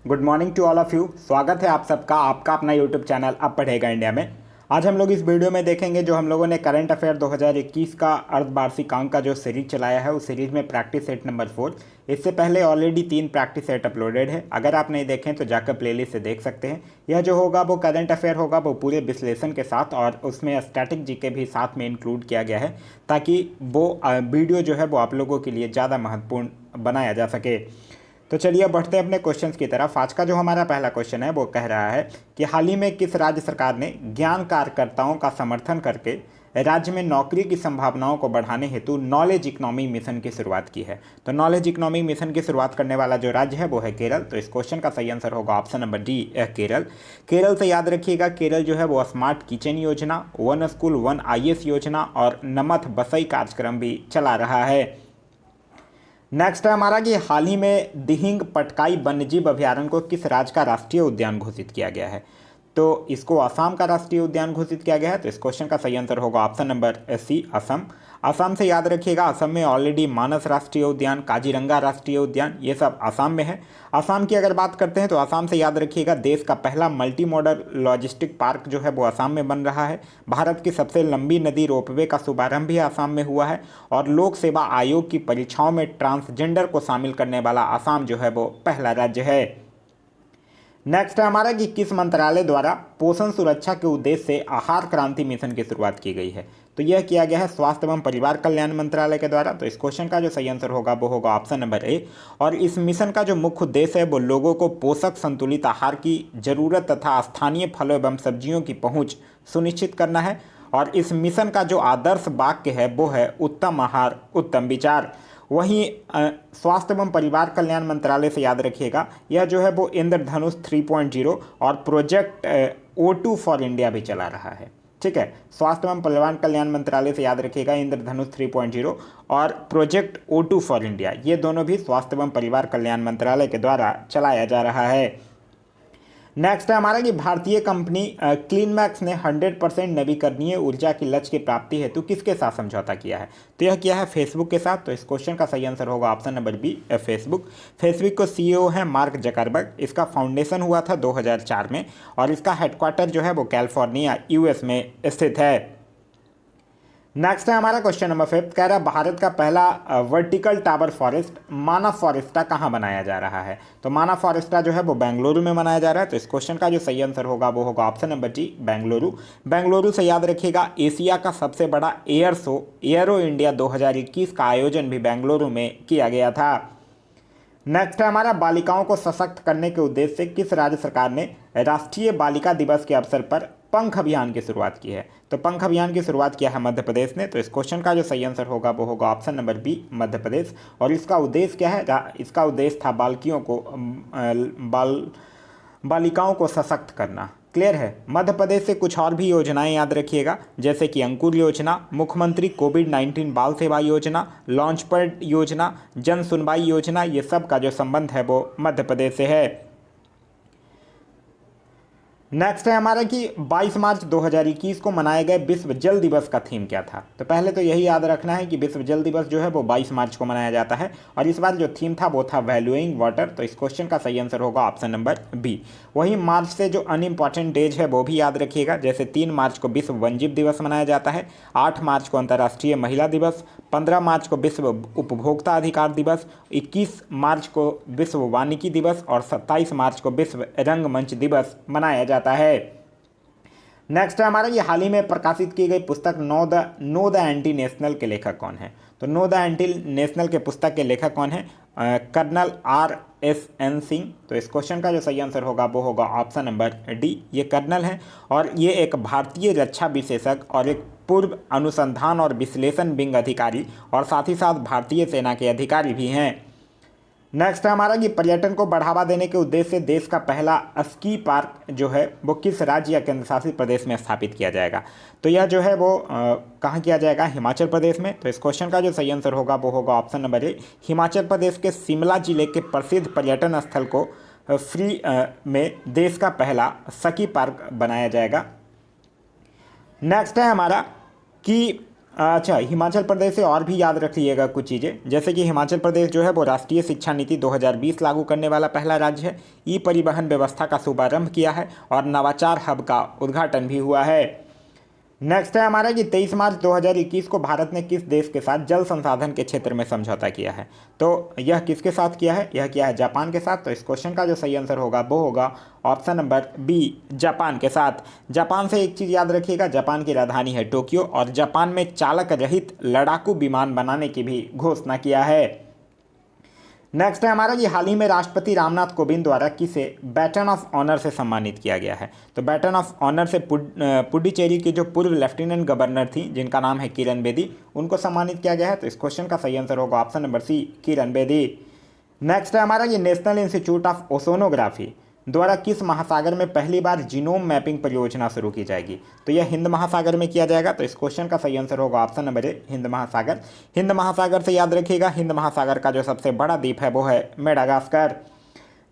Good morning to all of you. स्वागत है आप सबका आपका अपना यूट्यूब चैनल अब पढ़ेगा इंडिया में। आज हम लोग इस वीडियो में देखेंगे जो हम लोगों ने करंट अफेयर 2021 का अर्धवार्षिकांक का जो सीरीज चलाया है उस सीरीज में प्रैक्टिस सेट नंबर 4। इससे पहले ऑलरेडी 3 प्रैक्टिस सेट अपलोडेड है। अगर आप नहीं देखें तो जाकर प्लेलिस्ट से देख सकते हैं। यह जो होगा वो करंट अफेयर होगा, वो पूरे विश्लेषण के साथ और उसमें स्टैटिक जीके भी साथ में इंक्लूड किया गया है ताकि वो वीडियो जो है वो आप लोगों के लिए ज़्यादा महत्वपूर्ण बनाया जा सके। तो चलिए बढ़ते हैं अपने क्वेश्चंस की तरफ। आज का जो हमारा पहला क्वेश्चन है वो कह रहा है कि हाल ही में किस राज्य सरकार ने ज्ञान कार्यकर्ताओं का समर्थन करके राज्य में नौकरी की संभावनाओं को बढ़ाने हेतु नॉलेज इकोनॉमी मिशन की शुरुआत की है। तो नॉलेज इकोनॉमी मिशन की शुरुआत करने वाला जो राज्य है वो है केरल। तो इस क्वेश्चन का सही आंसर होगा option number D, Kerala. Kerala से याद रखिएगा, केरल जो है वो स्मार्ट किचन योजना, वन स्कूल वन IAS योजना और नमथ बसई कार्यक्रम भी चला रहा है। नेक्स्ट है हमारा कि हाल ही में दिहिंग पटकाई वन्यजीव अभयारण्य को किस राज्य का राष्ट्रीय उद्यान घोषित किया गया है। तो इसको असम का राष्ट्रीय उद्यान घोषित किया गया है। तो इस क्वेश्चन का सही आंसर होगा option number C, Assam. Assam से याद रखिएगा, असम में ऑलरेडी मानस राष्ट्रीय उद्यान, काजीरंगा राष्ट्रीय उद्यान, ये सब असम में है। असम की अगर बात करते हैं तो असम से याद रखिएगा, देश का पहला मल्टी मॉडल लॉजिस्टिक पार्क जो है वो असम में बन रहा है। भारत की सबसे लंबी नदी रोपवे का शुभारंभ भी असम में हुआ है और लोक सेवा आयोग की परीक्षाओं में ट्रांसजेंडर को शामिल करने वाला असम जो है वो पहला राज्य है। नेक्स्ट है हमारा कि किस मंत्रालय द्वारा पोषण सुरक्षा के उद्देश्य से आहार क्रांति मिशन की शुरुआत की गई है। तो यह किया गया है स्वास्थ्य एवं परिवार कल्याण मंत्रालय के द्वारा। तो इस क्वेश्चन का जो सही आंसर होगा वो होगा ऑप्शन नंबर ए। और इस मिशन का जो मुख्य उद्देश्य है वो लोगों को पोषक संतुलित आहार की जरूरत तथा स्थानीय फलों एवं सब्जियों की पहुँच सुनिश्चित करना है। और इस मिशन का जो आदर्श वाक्य है वो है उत्तम आहार उत्तम विचार। वहीं स्वास्थ्य एवं परिवार कल्याण मंत्रालय से याद रखिएगा, यह जो है वो इंद्रधनुष 3.0 और प्रोजेक्ट O2 फॉर इंडिया भी चला रहा है। ठीक है, स्वास्थ्य एवं परिवार कल्याण मंत्रालय से याद रखिएगा इंद्रधनुष 3.0 और प्रोजेक्ट O2 फॉर इंडिया, ये दोनों भी स्वास्थ्य एवं परिवार कल्याण मंत्रालय के द्वारा चलाया जा रहा है। नेक्स्ट है हमारा कि भारतीय कंपनी क्लीनमैक्स ने 100% नवीकरणीय ऊर्जा की लक्ष्य की प्राप्ति हेतु किसके साथ समझौता किया है। तो यह किया है फेसबुक के साथ। तो इस क्वेश्चन का सही आंसर होगा option number B, Facebook. Facebook को CEO है मार्क जकरबर्ग। इसका फाउंडेशन हुआ था 2004 में और इसका हेडक्वार्टर जो है वो कैलिफोर्निया US में स्थित है। नेक्स्ट है हमारा क्वेश्चन नंबर 5, कह रहा है भारत का पहला वर्टिकल टावर फॉरेस्ट मानव फॉरेस्टा कहाँ बनाया जा रहा है। तो मानव फॉरेस्टा जो है वो बेंगलुरु में बनाया जा रहा है। तो इस क्वेश्चन का जो सही आंसर होगा वो होगा option number D, Bengaluru. Bengaluru से याद रखिएगा, एशिया का सबसे बड़ा एयर शो एयरो इंडिया 2021 का आयोजन भी बेंगलुरु में किया गया था। नेक्स्ट है हमारा बालिकाओं को सशक्त करने के उद्देश्य से किस राज्य सरकार ने राष्ट्रीय बालिका दिवस के अवसर पर पंख अभियान की शुरुआत की है। तो पंख अभियान की शुरुआत किया है मध्य प्रदेश ने। तो इस क्वेश्चन का जो सही आंसर होगा वो होगा option number B, Madhya Pradesh. और इसका उद्देश्य क्या है, इसका उद्देश्य था बालिकाओं को सशक्त करना। क्लियर है। मध्य प्रदेश से कुछ और भी योजनाएं याद रखिएगा, जैसे कि अंकुर योजना, मुख्यमंत्री कोविड-19 बाल सेवा योजना, लॉन्च पैड योजना, जन सुनवाई योजना, ये सब का जो संबंध है वो मध्य प्रदेश से है। नेक्स्ट है हमारा कि 22 मार्च 2021 को मनाए गए विश्व जल दिवस का थीम क्या था। तो पहले तो यही याद रखना है कि विश्व जल दिवस जो है वो 22 मार्च को मनाया जाता है और इस बार जो थीम था वो था वैल्यूइंग वाटर। तो इस क्वेश्चन का सही आंसर होगा ऑप्शन नंबर बी। वहीं मार्च से जो अनइम्पॉर्टेंट डेज है वो भी याद रखिएगा, जैसे 3 मार्च को विश्व वन्यजीव दिवस मनाया जाता है, 8 मार्च को अंतर्राष्ट्रीय महिला दिवस, 15 मार्च को विश्व उपभोक्ता अधिकार दिवस, 21 मार्च को विश्व वानिकी दिवस और 27 मार्च को विश्व रंगमंच दिवस मनाया जाता है। नेक्स्ट है हमारा ये हाल ही में प्रकाशित की गई पुस्तक नो द एंटी नेशनल के लेखक कौन है। तो नो द एंटी नेशनल के पुस्तक के लेखक कौन है, कर्नल RSN सिंह। तो इस क्वेश्चन का जो सही आंसर होगा वो होगा ऑप्शन नंबर डी, ये कर्नल है और ये एक भारतीय रक्षा विशेषज्ञ और एक पूर्व अनुसंधान और विश्लेषण विंग अधिकारी और साथ ही साथ भारतीय सेना के अधिकारी भी हैं। नेक्स्ट है हमारा कि पर्यटन को बढ़ावा देने के उद्देश्य से देश का पहला स्की पार्क जो है वो किस राज्य या केंद्र शासित प्रदेश में स्थापित किया जाएगा। तो यह जो है वो कहाँ किया जाएगा, हिमाचल प्रदेश में। तो इस क्वेश्चन का जो सही आंसर होगा वो होगा option number A, Himachal Pradesh के शिमला जिले के प्रसिद्ध पर्यटन स्थल को फ्री में देश का पहला स्की पार्क बनाया जाएगा। नेक्स्ट है हमारा कि अच्छा, हिमाचल प्रदेश से और भी याद रखिएगा कुछ चीज़ें, जैसे कि हिमाचल प्रदेश जो है वो राष्ट्रीय शिक्षा नीति 2020 लागू करने वाला पहला राज्य है। ई परिवहन व्यवस्था का शुभारंभ किया है और नवाचार हब का उद्घाटन भी हुआ है। नेक्स्ट है हमारा कि 23 मार्च 2021 को भारत ने किस देश के साथ जल संसाधन के क्षेत्र में समझौता किया है? तो यह किसके साथ किया है? यह किया है जापान के साथ। तो इस क्वेश्चन का जो सही आंसर होगा वो होगा ऑप्शन नंबर बी, जापान के साथ। जापान से एक चीज़ याद रखिएगा, जापान की राजधानी है टोक्यो और जापान में चालक रहित लड़ाकू विमान बनाने की भी घोषणा किया है। नेक्स्ट है हमारा कि हाल ही में राष्ट्रपति रामनाथ कोविंद द्वारा किसे बैटन ऑफ ऑनर से सम्मानित किया गया है? तो बैटन ऑफ ऑनर से पुडुचेरी की जो पूर्व लेफ्टिनेंट गवर्नर थी जिनका नाम है किरण बेदी, उनको सम्मानित किया गया है। तो इस क्वेश्चन का सही आंसर होगा ऑप्शन नंबर सी, किरण बेदी। नेक्स्ट है हमारा कि नेशनल इंस्टीट्यूट ऑफ ओशोनोग्राफी द्वारा किस महासागर में पहली बार जीनोम मैपिंग परियोजना शुरू की जाएगी? तो यह हिंद महासागर में किया जाएगा। तो इस क्वेश्चन का सही आंसर होगा ऑप्शन नंबर ए, हिंद महासागर। हिंद महासागर से याद रखिएगा, हिंद महासागर का जो सबसे बड़ा द्वीप है वो है मेडागास्कर।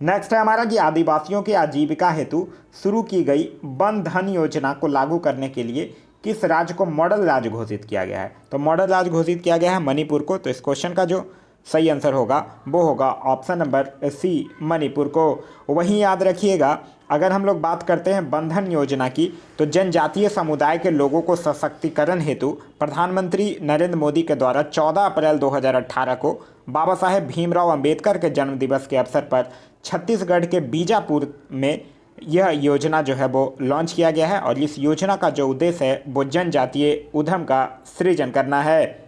नेक्स्ट है हमारा कि आदिवासियों की आजीविका हेतु शुरू की गई वन धन योजना को लागू करने के लिए किस राज्य को मॉडल राज्य घोषित किया गया है? तो मॉडल राज्य घोषित किया गया है मणिपुर को। तो इस क्वेश्चन का जो सही आंसर होगा वो होगा ऑप्शन नंबर सी, मणिपुर को। वहीं याद रखिएगा, अगर हम लोग बात करते हैं बंधन योजना की, तो जनजातीय समुदाय के लोगों को सशक्तिकरण हेतु प्रधानमंत्री नरेंद्र मोदी के द्वारा 14 अप्रैल 2018 को बाबा साहेब भीमराव अंबेडकर के जन्म दिवस के अवसर पर छत्तीसगढ़ के बीजापुर में यह योजना जो है वो लॉन्च किया गया है और इस योजना का जो उद्देश्य है वो जनजातीय उद्यम का सृजन करना है।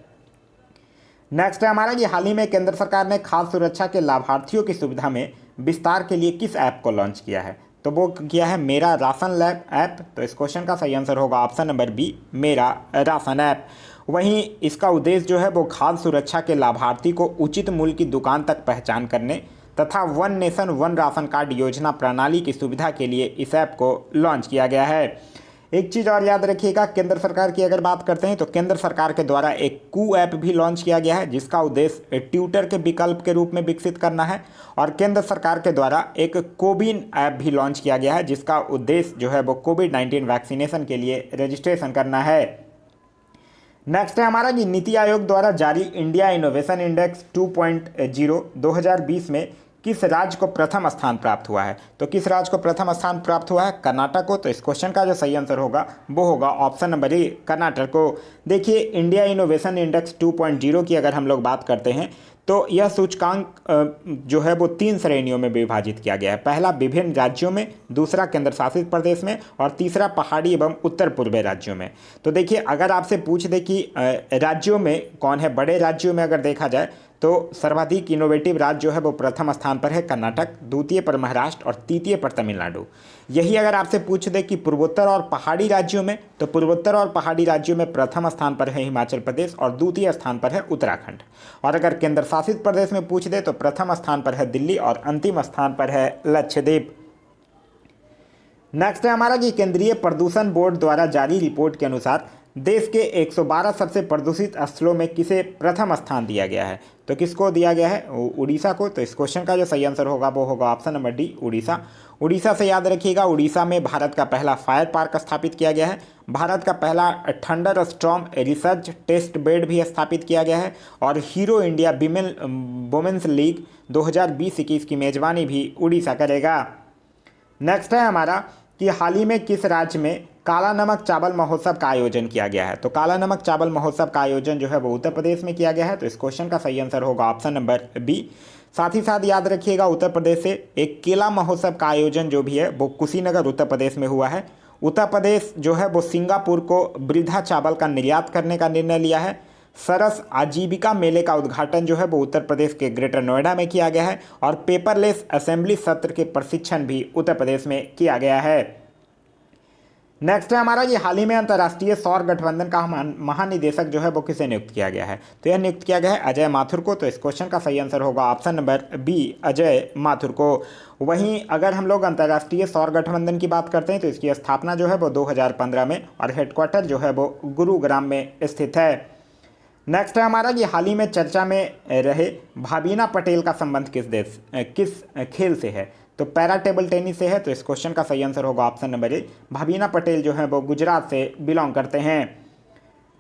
नेक्स्ट है हमारा कि हाल ही में केंद्र सरकार ने खाद्य सुरक्षा के लाभार्थियों की सुविधा में विस्तार के लिए किस ऐप को लॉन्च किया है? तो वो किया है मेरा राशन लैब ऐप। तो इस क्वेश्चन का सही आंसर होगा ऑप्शन नंबर बी, मेरा राशन ऐप। वहीं इसका उद्देश्य जो है वो खाद्य सुरक्षा के लाभार्थी को उचित मूल्य की दुकान तक पहचान करने तथा one nation one ration card योजना प्रणाली की सुविधा के लिए इस ऐप को लॉन्च किया गया है। एक चीज़ और याद रखिएगा, केंद्र सरकार की अगर बात करते हैं तो केंद्र सरकार के द्वारा एक कू ऐप भी लॉन्च किया गया है जिसका उद्देश्य ट्विटर के विकल्प के रूप में विकसित करना है और केंद्र सरकार के द्वारा एक कोविन ऐप भी लॉन्च किया गया है जिसका उद्देश्य जो है वो कोविड-19 वैक्सीनेशन के लिए रजिस्ट्रेशन करना है। नेक्स्ट है हमारा कि नीति आयोग द्वारा जारी इंडिया इनोवेशन इंडेक्स 2.0 2020 में किस राज्य को प्रथम स्थान प्राप्त हुआ है? तो किस राज्य को प्रथम स्थान प्राप्त हुआ है? कर्नाटक को। तो इस क्वेश्चन का जो सही आंसर होगा वो होगा ऑप्शन नंबर ए, कर्नाटक को। देखिए, इंडिया इनोवेशन इंडेक्स 2.0 की अगर हम लोग बात करते हैं तो यह सूचकांक जो है वो 3 श्रेणियों में विभाजित किया गया है। पहला विभिन्न राज्यों में, दूसरा केंद्र शासित प्रदेश में और तीसरा पहाड़ी एवं उत्तर पूर्वी राज्यों में। तो देखिए, अगर आपसे पूछ दे कि राज्यों में कौन है, बड़े राज्यों में अगर देखा जाए तो सर्वाधिक इनोवेटिव राज्य जो है वो प्रथम स्थान पर है कर्नाटक, द्वितीय पर महाराष्ट्र और तृतीय पर तमिलनाडु। यही अगर आपसे पूछ दे कि पूर्वोत्तर और पहाड़ी राज्यों में, तो पूर्वोत्तर और पहाड़ी राज्यों में प्रथम स्थान पर है हिमाचल प्रदेश और द्वितीय स्थान पर है उत्तराखंड। और अगर केंद्र शासित प्रदेश में पूछ दे तो प्रथम स्थान पर है दिल्ली और अंतिम स्थान पर है लक्षद्वीप। नेक्स्ट है हमारा कि केंद्रीय प्रदूषण बोर्ड द्वारा जारी रिपोर्ट के अनुसार देश के 112 सबसे प्रदूषित स्थलों में किसे प्रथम स्थान दिया गया है? तो किसको दिया गया है? उड़ीसा को। तो इस क्वेश्चन का जो सही आंसर होगा वो होगा option number D, Orissa. Orissa से याद रखिएगा, उड़ीसा में भारत का पहला फायर पार्क स्थापित किया गया है। भारत का पहला thunderstorm research test bed भी स्थापित किया गया है और हीरो इंडिया वुमेन्स लीग 2020-21 की मेजबानी भी उड़ीसा करेगा। नेक्स्ट है हमारा कि हाल ही में किस राज्य में काला नमक चावल महोत्सव का आयोजन किया गया है? तो काला नमक चावल महोत्सव का आयोजन जो है वो उत्तर प्रदेश में किया गया है। तो इस क्वेश्चन का सही आंसर होगा ऑप्शन नंबर बी। साथ ही साथ याद रखिएगा, उत्तर प्रदेश से एक केला महोत्सव का आयोजन जो भी है वो कुशीनगर उत्तर प्रदेश में हुआ है। उत्तर प्रदेश जो है वो सिंगापुर को वृद्धा चावल का निर्यात करने का निर्णय लिया है। सरस आजीविका मेले का उद्घाटन जो है वो उत्तर प्रदेश के ग्रेटर नोएडा में किया गया है और पेपरलेस असेंबली सत्र के प्रशिक्षण भी उत्तर प्रदेश में किया गया है। नेक्स्ट है हमारा कि हाल ही में अंतर्राष्ट्रीय सौर गठबंधन का महानिदेशक जो है वो किसे नियुक्त किया गया है? तो यह नियुक्त किया गया है अजय माथुर को। तो इस क्वेश्चन का सही आंसर होगा option number B, Ajay Mathur को। वहीं अगर हम लोग अंतर्राष्ट्रीय सौर गठबंधन की बात करते हैं तो इसकी स्थापना जो है वो 2015 में और हेडक्वार्टर जो है वो गुरुग्राम में स्थित है। नेक्स्ट है हमारा कि हाल ही में चर्चा में रहे भाबीना पटेल का संबंध किस खेल से है? तो पैरा टेबल टेनिस से है। तो इस क्वेश्चन का सही आंसर होगा ऑप्शन नंबर ए, भाबीना पटेल जो है वो गुजरात से बिलोंग करते हैं।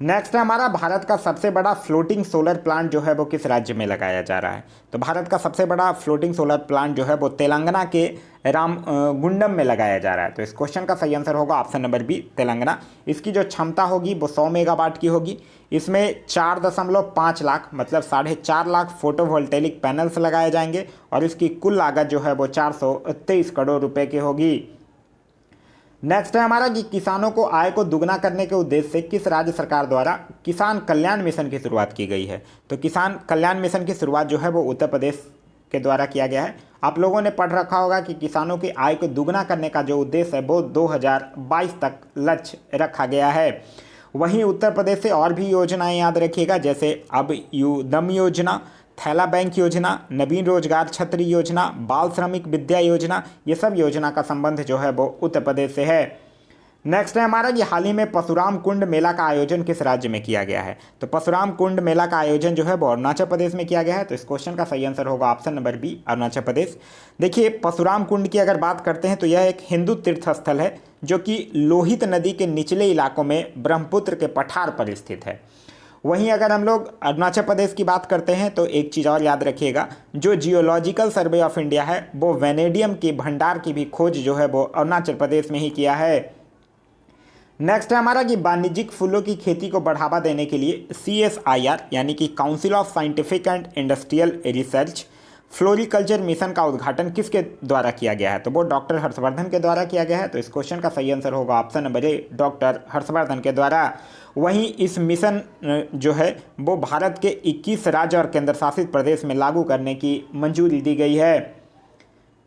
नेक्स्ट है हमारा, भारत का सबसे बड़ा फ्लोटिंग सोलर प्लांट जो है वो किस राज्य में लगाया जा रहा है। तो भारत का सबसे बड़ा फ्लोटिंग सोलर प्लांट जो है वो तेलंगाना के गुंडम में लगाया जा रहा है। तो इस क्वेश्चन का सही आंसर होगा ऑप्शन नंबर बी, तेलंगाना। इसकी जो क्षमता होगी वो 100 मेगावाट की होगी। इसमें 4.5 लाख मतलब 4.5 लाख फोटोवोल्टेइक पैनल्स लगाए जाएंगे और इसकी कुल लागत जो है वो 423 करोड़ रुपए की होगी। नेक्स्ट है हमारा कि किसानों को आय को दुगना करने के उद्देश्य से किस राज्य सरकार द्वारा किसान कल्याण मिशन की शुरुआत की गई है। तो किसान कल्याण मिशन की शुरुआत जो है वो उत्तर प्रदेश के द्वारा किया गया है। आप लोगों ने पढ़ रखा होगा कि किसानों की आय को दुगना करने का जो उद्देश्य है वो 2022 तक लक्ष्य रखा गया है। वहीं उत्तर प्रदेश से और भी योजनाएं याद रखिएगा, जैसे अब दम योजना, थैला बैंक योजना, नवीन रोजगार छतरी योजना, बाल श्रमिक विद्या योजना, ये सब योजना का संबंध जो है वो उत्तर प्रदेश से है। नेक्स्ट है हमारा कि हाल ही में परशुराम कुंड मेला का आयोजन किस राज्य में किया गया है। तो परशुराम कुंड मेला का आयोजन जो है वो अरुणाचल प्रदेश में किया गया है। तो इस क्वेश्चन का सही आंसर होगा option number B, Arunachal Pradesh. देखिए, परशुराम कुंड की अगर बात करते हैं तो यह एक हिंदू तीर्थ स्थल है जो कि लोहित नदी के निचले इलाकों में ब्रह्मपुत्र के पठार पर स्थित है। वहीं अगर हम लोग अरुणाचल प्रदेश की बात करते हैं तो एक चीज़ और याद रखिएगा, जो जियोलॉजिकल सर्वे ऑफ इंडिया है वो वेनेडियम के भंडार की भी खोज जो है वो अरुणाचल प्रदेश में ही किया है। नेक्स्ट है हमारा कि वाणिज्यिक फूलों की खेती को बढ़ावा देने के लिए CSIR यानी कि council of scientific and industrial research floriculture mission का उद्घाटन किसके द्वारा किया गया है। तो वो डॉक्टर हर्षवर्धन के द्वारा किया गया है। तो इस क्वेश्चन का सही आंसर होगा option number A, doctor Harshvardhan के द्वारा। वहीं इस मिशन जो है वो भारत के 21 राज्य और केंद्र शासित प्रदेश में लागू करने की मंजूरी दी गई है।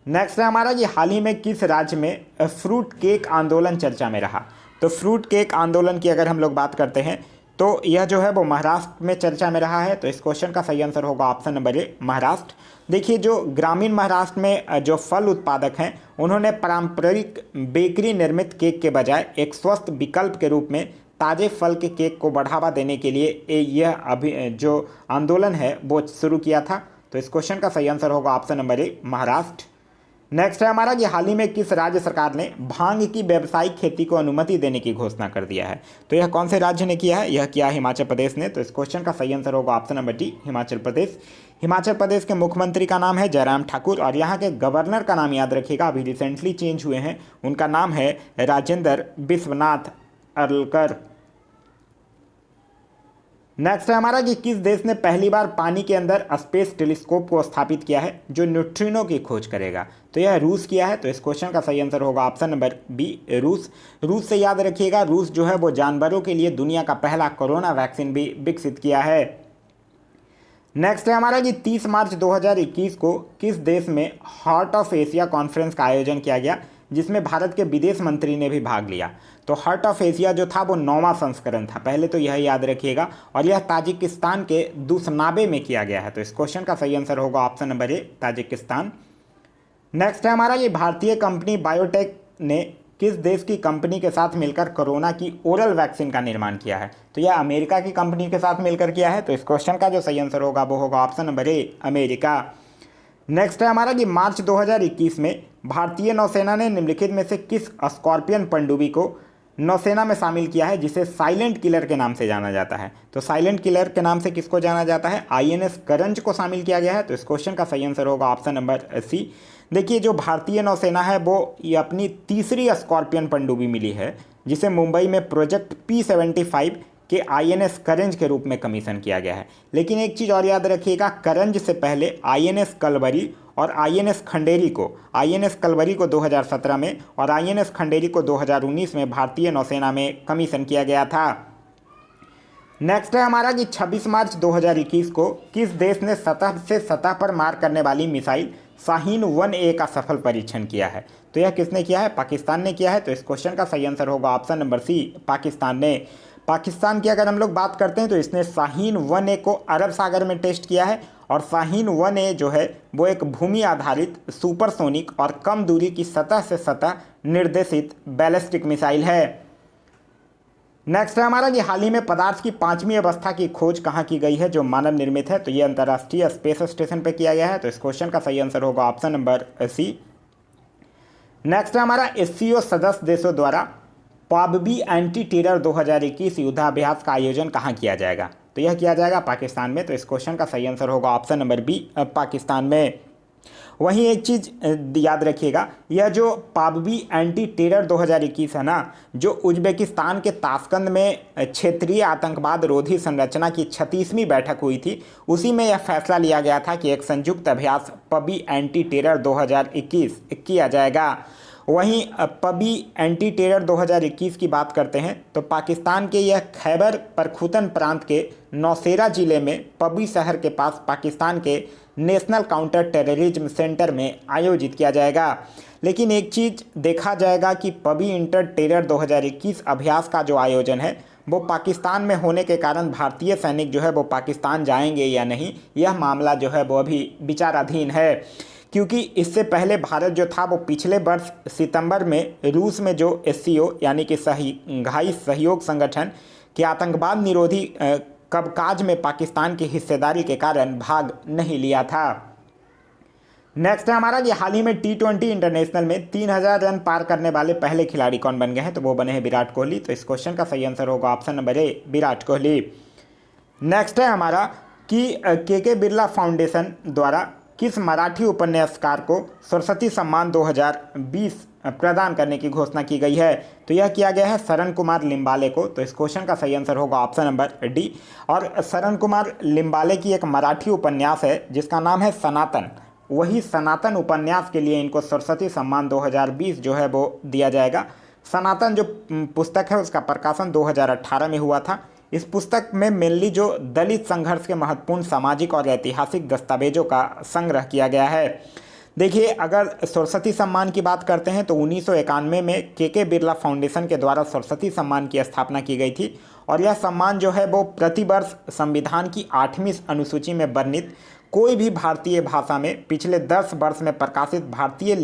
नेक्स्ट है हमारा कि हाल ही में किस राज्य में फ्रूट केक आंदोलन चर्चा में रहा। तो फ्रूट केक आंदोलन की अगर हम लोग बात करते हैं तो यह जो है वो महाराष्ट्र में चर्चा में रहा है। तो इस क्वेश्चन का सही आंसर होगा ऑप्शन नंबर ए, महाराष्ट्र। देखिए, जो ग्रामीण महाराष्ट्र में जो फल उत्पादक हैं उन्होंने पारंपरिक बेकरी निर्मित केक के बजाय एक स्वस्थ विकल्प के रूप में ताज़े फल के केक को बढ़ावा देने के लिए यह जो आंदोलन है वो शुरू किया था। तो इस क्वेश्चन का सही आंसर होगा option number A, Maharashtra. Next है हमारा कि हाल ही में किस राज्य सरकार ने भांग की व्यावसायिक खेती को अनुमति देने की घोषणा कर दिया है। तो यह कौन से राज्य ने किया है, यह किया हिमाचल प्रदेश ने। तो इस क्वेश्चन का सही आंसर होगा option number D, Himachal Pradesh. Himachal Pradesh के मुख्यमंत्री का नाम है जयराम ठाकुर और यहाँ के गवर्नर का नाम याद रखिएगा, अभी रिसेंटली चेंज हुए हैं, उनका नाम है राजेंद्र विश्वनाथ अर्लकर। नेक्स्ट है हमारा कि किस देश ने पहली बार पानी के अंदर स्पेस टेलीस्कोप को स्थापित किया है जो न्यूट्रिनो की खोज करेगा। तो यह रूस किया है। तो इस क्वेश्चन का सही आंसर होगा ऑप्शन नंबर बी, रूस। रूस से याद रखिएगा, रूस जो है वो जानवरों के लिए दुनिया का पहला कोरोना वैक्सीन भी विकसित किया है। नेक्स्ट है हमारा कि 30 मार्च 2021 को किस देश में हार्ट ऑफ एशिया कॉन्फ्रेंस का आयोजन किया गया जिसमें भारत के विदेश मंत्री ने भी भाग लिया। तो हार्ट ऑफ एशिया जो था वो 9वां संस्करण था, पहले तो यह याद रखिएगा, और यह ताजिकिस्तान के दुशनाबे में किया गया है। तो इस क्वेश्चन का सही आंसर होगा option number A, Tajikistan. Next है हमारा ये भारतीय कंपनी बायोटेक ने किस देश की कंपनी के साथ मिलकर कोरोना की ओरल वैक्सीन का निर्माण किया है। तो यह अमेरिका की कंपनी के साथ मिलकर किया है। तो इस क्वेश्चन का जो सही आंसर होगा वो होगा option number A, America. Next है हमारा कि मार्च 2021 में भारतीय नौसेना ने निम्नलिखित में से किस स्कॉर्पियन पनडुब्बी को नौसेना में शामिल किया है जिसे साइलेंट किलर के नाम से जाना जाता है। तो साइलेंट किलर के नाम से किसको जाना जाता है, INS करंज को शामिल किया गया है। तो इस क्वेश्चन का सही आंसर होगा ऑप्शन नंबर सी। देखिए, जो भारतीय नौसेना है वो ये अपनी तीसरी स्कॉर्पियन पनडुब्बी मिली है जिसे मुंबई में प्रोजेक्ट P75 के INS करंज के रूप में कमीशन किया गया है। लेकिन एक चीज़ और याद रखिएगा, करंज से पहले INS कलवरी और INS खंडेरी को 2017 में और INS खंडेरी को 2019 में भारतीय नौसेना में कमीशन किया गया था। नेक्स्ट है हमारा कि 26 मार्च 2021 को किस देश ने सतह से सतह पर मार करने वाली मिसाइल शाहीन 1A का सफल परीक्षण किया है। तो यह किसने किया है, पाकिस्तान ने किया है। तो इस क्वेश्चन का सही आंसर होगा ऑप्शन नंबर सी, पाकिस्तान ने। पाकिस्तान की अगर हम लोग बात करते हैं तो इसने शाहीन 1A को अरब सागर में टेस्ट किया है और शाहीन 1A जो है वो एक भूमि आधारित सुपरसोनिक और कम दूरी की सतह से सतह निर्देशित बैलिस्टिक मिसाइल है। नेक्स्ट है हमारा कि हाल ही में पदार्थ की 5वीं अवस्था की खोज कहाँ की गई है जो मानव निर्मित है। तो ये अंतर्राष्ट्रीय स्पेस स्टेशन पर किया गया है। तो इस क्वेश्चन का सही आंसर होगा ऑप्शन नंबर सी। नेक्स्ट है हमारा SCO सदस्य देशों द्वारा पाबबी एंटी टेरर 2021 युद्धाभ्यास का आयोजन कहाँ किया जाएगा? तो यह किया जाएगा पाकिस्तान में। तो इस क्वेश्चन का सही आंसर होगा ऑप्शन नंबर बी, पाकिस्तान में। वहीं एक चीज़ याद रखिएगा, यह जो पाबबी एंटी टेरर 2021 है ना, जो उज्बेकिस्तान के ताशकंद में क्षेत्रीय आतंकवाद रोधी संरचना की 36वीं बैठक हुई थी, उसी में यह फैसला लिया गया था कि एक संयुक्त अभ्यास पाबबी एंटी टेरर 2021 किया जाएगा। वहीं पाबबी एंटी टेरर 2021 की बात करते हैं तो पाकिस्तान के यह खैबर पख्तूनख्वा प्रांत के नौशेरा ज़िले में पाबबी शहर के पास पाकिस्तान के नेशनल काउंटर टेररिज्म सेंटर में आयोजित किया जाएगा। लेकिन एक चीज़ देखा जाएगा कि पाबबी इंटर टेरर 2021 अभ्यास का जो आयोजन है वो पाकिस्तान में होने के कारण भारतीय सैनिक जो है वो पाकिस्तान जाएंगे या नहीं, यह मामला जो है वो अभी विचाराधीन है। क्योंकि इससे पहले भारत जो था वो पिछले वर्ष सितंबर में रूस में जो SCO यानी कि शंघाई सहयोग संगठन के आतंकवाद निरोधी कबकाज में पाकिस्तान की हिस्सेदारी के कारण भाग नहीं लिया था। नेक्स्ट है हमारा कि हाल ही में T20 इंटरनेशनल में 3000 रन पार करने वाले पहले खिलाड़ी कौन बन गए हैं? तो वो बने हैं विराट कोहली। तो इस क्वेश्चन का सही आंसर होगा option number A, Virat Kohli. Next है हमारा कि के बिरला फाउंडेशन द्वारा किस मराठी उपन्यासकार को सरस्वती सम्मान 2020 प्रदान करने की घोषणा की गई है? तो यह किया गया है शरण कुमार लिम्बाले को। तो इस क्वेश्चन का सही आंसर होगा ऑप्शन नंबर डी। और शरण कुमार लिम्बाले की एक मराठी उपन्यास है जिसका नाम है सनातन। वही सनातन उपन्यास के लिए इनको सरस्वती सम्मान 2020 जो है वो दिया जाएगा। सनातन जो पुस्तक है उसका प्रकाशन 2018 में हुआ था। इस पुस्तक में मेनली जो दलित संघर्ष के महत्वपूर्ण सामाजिक और ऐतिहासिक दस्तावेजों का संग्रह किया गया है। देखिए, अगर सरस्वती सम्मान की बात करते हैं तो 1991 में के बिरला फाउंडेशन के द्वारा सरस्वती सम्मान की स्थापना की गई थी। और यह सम्मान जो है वो प्रतिवर्ष संविधान की 8वीं अनुसूची में वर्णित कोई भी भारतीय भाषा में पिछले 10 वर्ष में प्रकाशित भारतीय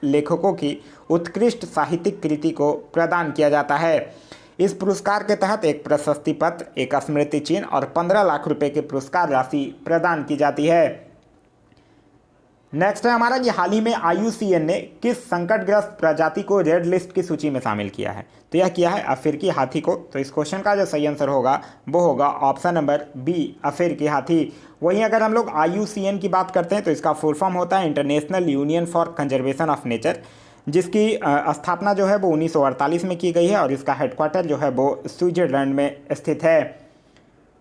लेखकों की उत्कृष्ट साहित्यिक कृति को प्रदान किया जाता है। इस पुरस्कार के तहत एक प्रशस्ति पत्र, एक स्मृति चिन्ह और 15 लाख रुपए की पुरस्कार राशि प्रदान की जाती है। नेक्स्ट है हमारा कि हाल ही में IUCN ने किस संकटग्रस्त प्रजाति को रेड लिस्ट की सूची में शामिल किया है? तो यह किया है अफ्रीकी हाथी को। तो इस क्वेश्चन का जो सही आंसर होगा वो होगा ऑप्शन नंबर बी, अफ्रीकी हाथी। वहीं अगर हम लोग IUCN की बात करते हैं तो इसका फुल फॉर्म होता है international union for conservation of nature, जिसकी स्थापना जो है वो 1948 में की गई है और इसका हेडक्वार्टर जो है वो स्विट्जरलैंड में स्थित है।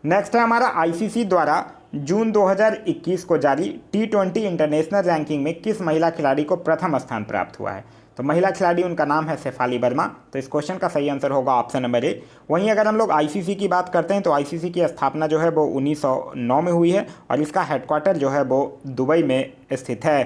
नेक्स्ट है हमारा ICC द्वारा जून 2021 को जारी T20 इंटरनेशनल रैंकिंग में किस महिला खिलाड़ी को प्रथम स्थान प्राप्त हुआ है? तो महिला खिलाड़ी उनका नाम है शेफाली वर्मा। तो इस क्वेश्चन का सही आंसर होगा ऑप्शन नंबर ए। वहीं अगर हम लोग ICC की बात करते हैं तो ICC की स्थापना जो है वो 1909 में हुई है और इसका हेडक्वार्टर जो है वो दुबई में स्थित है।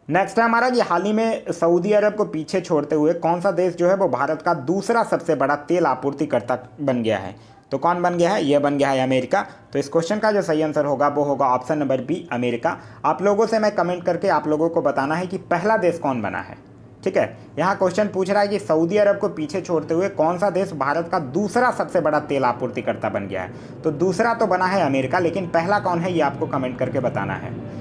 नेक्स्ट है हमारा कि हाल ही में सऊदी अरब को पीछे छोड़ते हुए कौन सा देश जो है वो भारत का दूसरा सबसे बड़ा तेल आपूर्तिकर्ता बन गया है? तो कौन बन गया है? यह बन गया है अमेरिका। तो इस क्वेश्चन का जो सही आंसर होगा वो होगा ऑप्शन नंबर बी, अमेरिका। आप लोगों से मैं कमेंट करके आप लोगों को बताना है कि पहला देश कौन बना है। ठीक है, यहाँ क्वेश्चन पूछ रहा है कि सऊदी अरब को पीछे छोड़ते हुए कौन सा देश भारत का दूसरा सबसे बड़ा तेल आपूर्तिकर्ता बन गया है? तो दूसरा तो बना है अमेरिका, लेकिन पहला कौन है ये आपको कमेंट करके बताना है।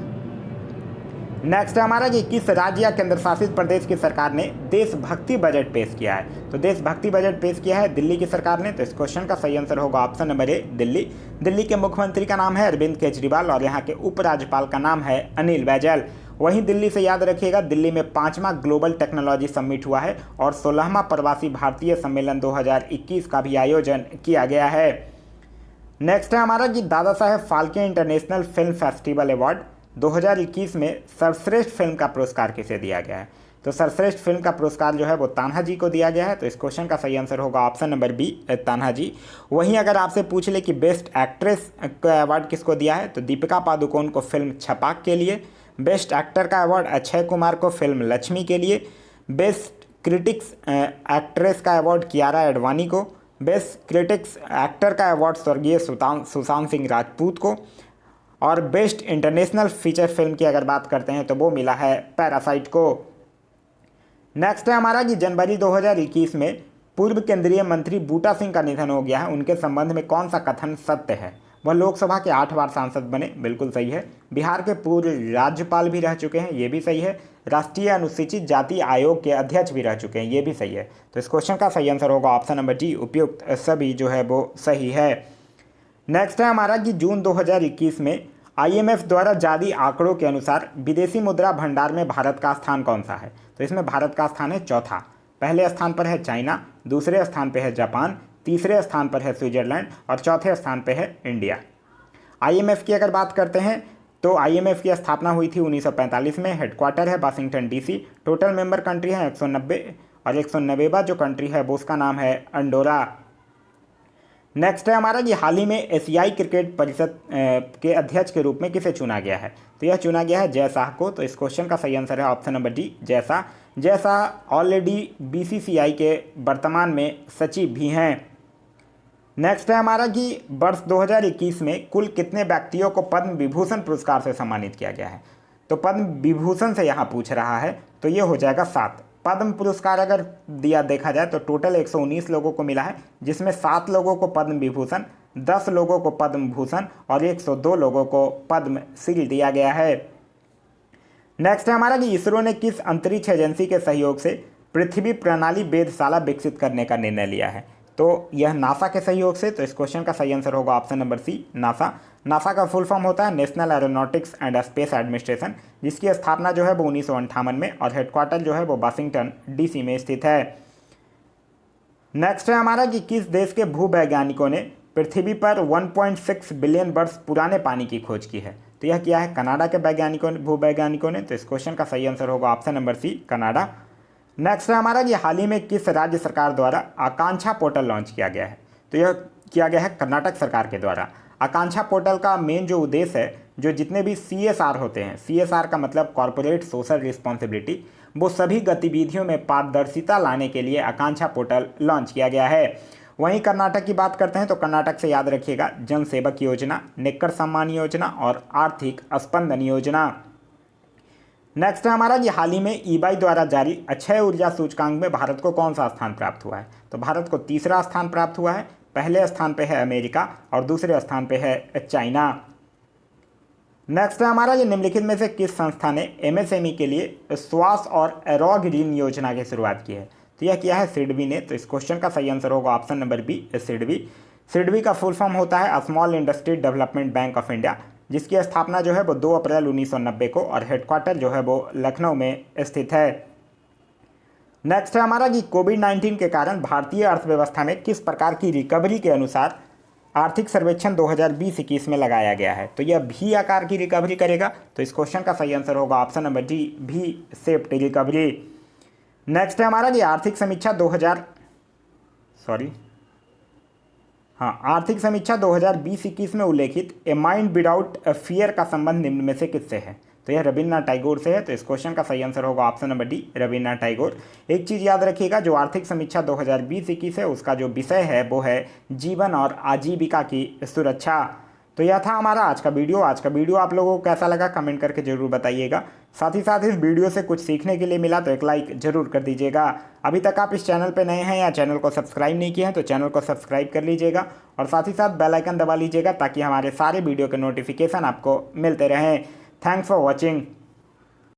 नेक्स्ट है हमारा कि किस राज्य या केंद्र शासित प्रदेश की सरकार ने देशभक्ति बजट पेश किया है? तो देशभक्ति बजट पेश किया है दिल्ली की सरकार ने। तो इस क्वेश्चन का सही आंसर होगा option number A, Delhi. Delhi के मुख्यमंत्री का नाम है अरविंद केजरीवाल और यहाँ के उपराज्यपाल का नाम है अनिल बैजल। वहीं दिल्ली से याद रखिएगा, दिल्ली में 5वां ग्लोबल टेक्नोलॉजी समिट हुआ है और 16वां प्रवासी भारतीय सम्मेलन 2021 का भी आयोजन किया गया है। नेक्स्ट है हमारा कि Dada Saheb Phalke international film festival award 2021 में सर्वश्रेष्ठ फिल्म का पुरस्कार किसे दिया गया है? तो सर्वश्रेष्ठ फिल्म का पुरस्कार जो है वो तान्हा जी को दिया गया है। तो इस क्वेश्चन का सही आंसर होगा ऑप्शन नंबर बी, तान्हा जी। वहीं अगर आपसे पूछ ले कि बेस्ट एक्ट्रेस का अवार्ड किसको दिया है, तो दीपिका पादुकोण को फिल्म छपाक के लिए। बेस्ट एक्टर का अवार्ड अक्षय कुमार को फिल्म लक्ष्मी के लिए। बेस्ट क्रिटिक्स एक्ट्रेस का अवार्ड कियारा एडवानी को। बेस्ट क्रिटिक्स एक्टर का अवार्ड स्वर्गीय सुशांत सिंह राजपूत को। और बेस्ट इंटरनेशनल फीचर फिल्म की अगर बात करते हैं तो वो मिला है पैरासाइट को। नेक्स्ट है हमारा कि जनवरी 2021 में पूर्व केंद्रीय मंत्री बूटा सिंह का निधन हो गया है, उनके संबंध में कौन सा कथन सत्य है? वह लोकसभा के 8 बार सांसद बने, बिल्कुल सही है। बिहार के पूर्व राज्यपाल भी रह चुके हैं, ये भी सही है। राष्ट्रीय अनुसूचित जाति आयोग के अध्यक्ष भी रह चुके हैं, ये भी सही है। तो इस क्वेश्चन का सही आंसर होगा ऑप्शन नंबर डी, उपयुक्त सभी जो है वो सही है। नेक्स्ट है हमारा कि जून 2021 में IMF द्वारा जारी आंकड़ों के अनुसार विदेशी मुद्रा भंडार में भारत का स्थान कौन सा है? तो इसमें भारत का स्थान है चौथा। पहले स्थान पर है चाइना, दूसरे स्थान पर है जापान, तीसरे स्थान पर है स्विट्जरलैंड और चौथे स्थान पर है इंडिया। IMF की अगर बात करते हैं तो IMF की स्थापना हुई थी 1945 में। हेडक्वार्टर है Washington DC। Total member country है 190 और 190वां जो कंट्री है वो उसका नाम है अंडोरा। नेक्स्ट है हमारा कि हाल ही में एशियाई क्रिकेट परिषद के अध्यक्ष के रूप में किसे चुना गया है? तो यह चुना गया है जय शाह को। तो इस क्वेश्चन का सही आंसर है option number D, Jay Shah. Jay Shah already BCCI के वर्तमान में सचिव भी हैं। नेक्स्ट है हमारा कि वर्ष 2021 में कुल कितने व्यक्तियों को पद्म विभूषण पुरस्कार से सम्मानित किया गया है? तो पद्म विभूषण से यहाँ पूछ रहा है, तो ये हो जाएगा 7। पद्म पुरस्कार अगर देखा जाए तो टोटल 119 लोगों को मिला है, जिसमें 7 लोगों को पद्म विभूषण, 10 लोगों को पद्म भूषण और 102 लोगों को पद्म श्री दिया गया है। नेक्स्ट है हमारा कि इसरो ने किस अंतरिक्ष एजेंसी के सहयोग से पृथ्वी प्रणाली वेधशाला विकसित करने का निर्णय लिया है? तो यह नासा के सहयोग से। तो इस क्वेश्चन का सही आंसर होगा option number C, NASA. NASA का फुल फॉर्म होता है National Aeronautics and Space Administration, जिसकी स्थापना जो है वो 1958 में और हेडक्वार्टर जो है वो वाशिंगटन DC में स्थित है। नेक्स्ट है हमारा कि किस देश के भूवैज्ञानिकों ने पृथ्वी पर 1.6 बिलियन वर्ष पुराने पानी की खोज की है? तो यह किया है कनाडा के भूवैज्ञानिकों ने। तो इस क्वेश्चन का सही आंसर होगा option number C, Canada. Next है हमारा कि हाल ही में किस राज्य सरकार द्वारा आकांक्षा पोर्टल लॉन्च किया गया है? तो यह किया गया है कर्नाटक सरकार के द्वारा। आकांक्षा पोर्टल का मेन जो उद्देश्य है, जो जितने भी CSR होते हैं, CSR का मतलब कॉर्पोरेट सोशल रिस्पॉन्सिबिलिटी, वो सभी गतिविधियों में पारदर्शिता लाने के लिए आकांक्षा पोर्टल लॉन्च किया गया है। वहीं कर्नाटक की बात करते हैं तो कर्नाटक से याद रखिएगा जन सेवक योजना, नेक्कर सम्मान योजना और आर्थिक स्पंदन योजना। नेक्स्ट है हमारा कि हाल ही में EY द्वारा जारी अक्षय ऊर्जा सूचकांक में भारत को कौन सा स्थान प्राप्त हुआ है? तो भारत को तीसरा स्थान प्राप्त हुआ है। पहले स्थान पे है अमेरिका और दूसरे स्थान पे है चाइना। नेक्स्ट है हमारा कि निम्नलिखित में से किस संस्था ने MSME के लिए स्वास और एरोग ऋण योजना की शुरुआत की है? तो यह किया है सिडबी ने। तो इस क्वेश्चन का सही आंसर होगा option number B, SIDBI. SIDBI का फुल फॉर्म होता है Small Industry Development Bank of India, जिसकी स्थापना जो है वो 2 अप्रैल 1990 को और हेडक्वार्टर जो है वो लखनऊ में स्थित है। नेक्स्ट है हमारा कि कोविड-19 के कारण भारतीय अर्थव्यवस्था में किस प्रकार की रिकवरी के अनुसार आर्थिक सर्वेक्षण 2020-21 में लगाया गया है? तो यह भी आकार की रिकवरी करेगा। तो इस क्वेश्चन का सही आंसर होगा ऑप्शन नंबर डी, भी सेफ्ट रिकवरी। नेक्स्ट है हमारा कि आर्थिक समीक्षा 2020-21 में उल्लेखित ए माइंड विदाउट फियर का संबंध निम्न में से किससे है? तो यह रविन्द्रनाथ टैगोर से है। तो इस क्वेश्चन का सही आंसर होगा option number D, Rabindranath Tagore. एक चीज़ याद रखिएगा, जो आर्थिक समीक्षा 2020-21 है उसका जो विषय है वो है जीवन और आजीविका की सुरक्षा। तो यह था हमारा आज का वीडियो। आज का वीडियो आप लोगों को कैसा लगा कमेंट करके जरूर बताइएगा। साथ ही साथ इस वीडियो से कुछ सीखने के लिए मिला तो एक लाइक जरूर कर दीजिएगा। अभी तक आप इस चैनल पर नए हैं या चैनल को सब्सक्राइब नहीं किए हैं तो चैनल को सब्सक्राइब कर लीजिएगा और साथ ही साथ बेल आइकन दबा लीजिएगा ताकि हमारे सारे वीडियो के नोटिफिकेशन आपको मिलते रहें। Thanks for watching.